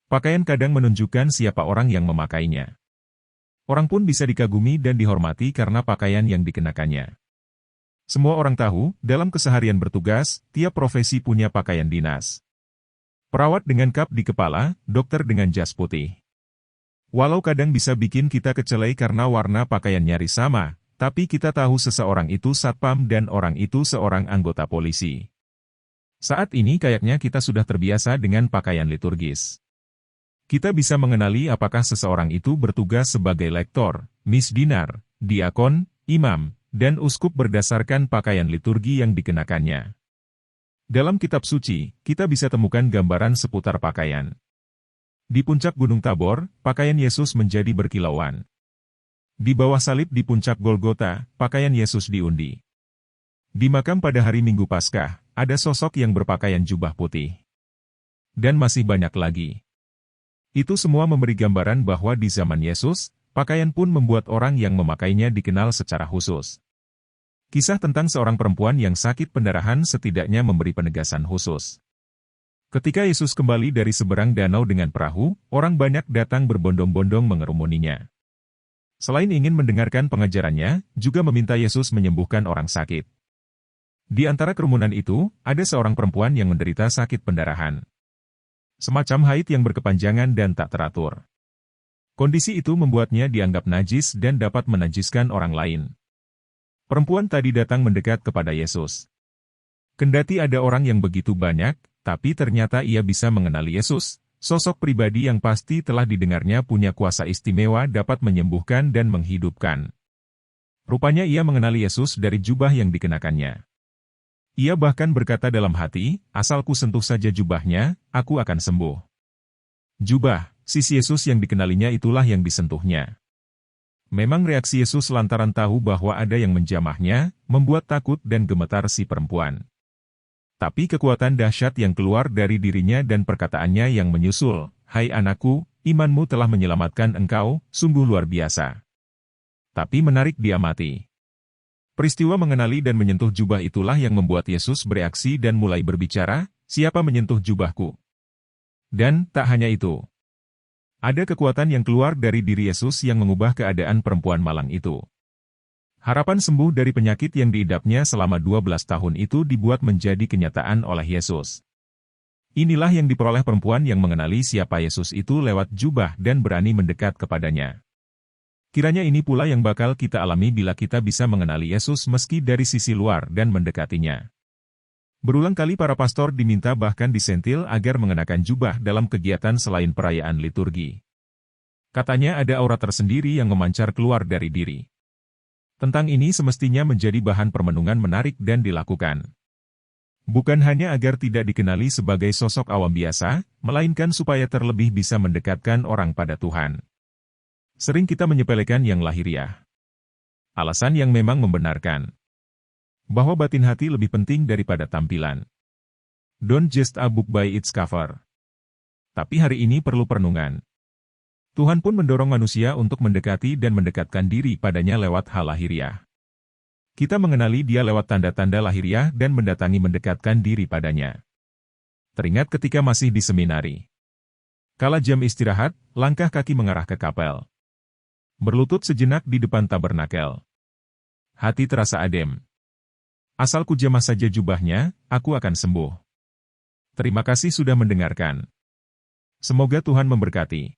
Pakaian kadang menunjukkan siapa orang yang memakainya. Orang pun bisa dikagumi dan dihormati karena pakaian yang dikenakannya. Semua orang tahu, dalam keseharian bertugas, tiap profesi punya pakaian dinas. Perawat dengan kap di kepala, dokter dengan jas putih. Walau kadang bisa bikin kita kecelai karena warna pakaian nyaris sama, tapi kita tahu seseorang itu satpam dan orang itu seorang anggota polisi. Saat ini kayaknya kita sudah terbiasa dengan pakaian liturgis. Kita bisa mengenali apakah seseorang itu bertugas sebagai lektor, misdinar, diakon, imam, dan uskup berdasarkan pakaian liturgi yang dikenakannya. Dalam kitab suci, kita bisa temukan gambaran seputar pakaian. Di puncak Gunung Tabor, pakaian Yesus menjadi berkilauan. Di bawah salib di puncak Golgota, pakaian Yesus diundi. Di makam pada hari Minggu Paskah, ada sosok yang berpakaian jubah putih. Dan masih banyak lagi. Itu semua memberi gambaran bahwa di zaman Yesus, pakaian pun membuat orang yang memakainya dikenal secara khusus. Kisah tentang seorang perempuan yang sakit pendarahan setidaknya memberi penegasan khusus. Ketika Yesus kembali dari seberang danau dengan perahu, orang banyak datang berbondong-bondong mengerumuninya. Selain ingin mendengarkan pengajarannya, juga meminta Yesus menyembuhkan orang sakit. Di antara kerumunan itu, ada seorang perempuan yang menderita sakit pendarahan. Semacam haid yang berkepanjangan dan tak teratur. Kondisi itu membuatnya dianggap najis dan dapat menajiskan orang lain. Perempuan tadi datang mendekat kepada Yesus. Kendati ada orang yang begitu banyak, tapi ternyata ia bisa mengenali Yesus, sosok pribadi yang pasti telah didengarnya punya kuasa istimewa dapat menyembuhkan dan menghidupkan. Rupanya ia mengenali Yesus dari jubah yang dikenakannya. Ia bahkan berkata dalam hati, asalku sentuh saja jubahnya, aku akan sembuh. Jubah, sisi Yesus yang dikenalinya itulah yang disentuhnya. Memang reaksi Yesus lantaran tahu bahwa ada yang menjamahnya, membuat takut dan gemetar si perempuan. Tapi kekuatan dahsyat yang keluar dari dirinya dan perkataannya yang menyusul, hai anakku, imanmu telah menyelamatkan engkau, sungguh luar biasa. Tapi menarik diamati. Peristiwa mengenali dan menyentuh jubah itulah yang membuat Yesus bereaksi dan mulai berbicara, siapa menyentuh jubahku? Dan, tak hanya itu. Ada kekuatan yang keluar dari diri Yesus yang mengubah keadaan perempuan malang itu. Harapan sembuh dari penyakit yang diidapnya selama 12 tahun itu dibuat menjadi kenyataan oleh Yesus. Inilah yang diperoleh perempuan yang mengenali siapa Yesus itu lewat jubah dan berani mendekat kepadanya. Kiranya ini pula yang bakal kita alami bila kita bisa mengenali Yesus meski dari sisi luar dan mendekatinya. Berulang kali para pastor diminta bahkan disentil agar mengenakan jubah dalam kegiatan selain perayaan liturgi. Katanya ada aura tersendiri yang memancar keluar dari diri. Tentang ini semestinya menjadi bahan permenungan menarik dan dilakukan. Bukan hanya agar tidak dikenali sebagai sosok awam biasa, melainkan supaya terlebih bisa mendekatkan orang pada Tuhan. Sering kita menyepelekan yang lahiriah. Alasan yang memang membenarkan. Bahwa batin hati lebih penting daripada tampilan. Don't just a book by its cover. Tapi hari ini perlu perenungan. Tuhan pun mendorong manusia untuk mendekati dan mendekatkan diri padanya lewat hal lahiriah. Kita mengenali dia lewat tanda-tanda lahiriah dan mendatangi mendekatkan diri padanya. Teringat ketika masih di seminari. Kala jam istirahat, langkah kaki mengarah ke kapel. Berlutut sejenak di depan tabernakel. Hati terasa adem. Asal ku jamah saja jubahnya, aku akan sembuh. Terima kasih sudah mendengarkan. Semoga Tuhan memberkati.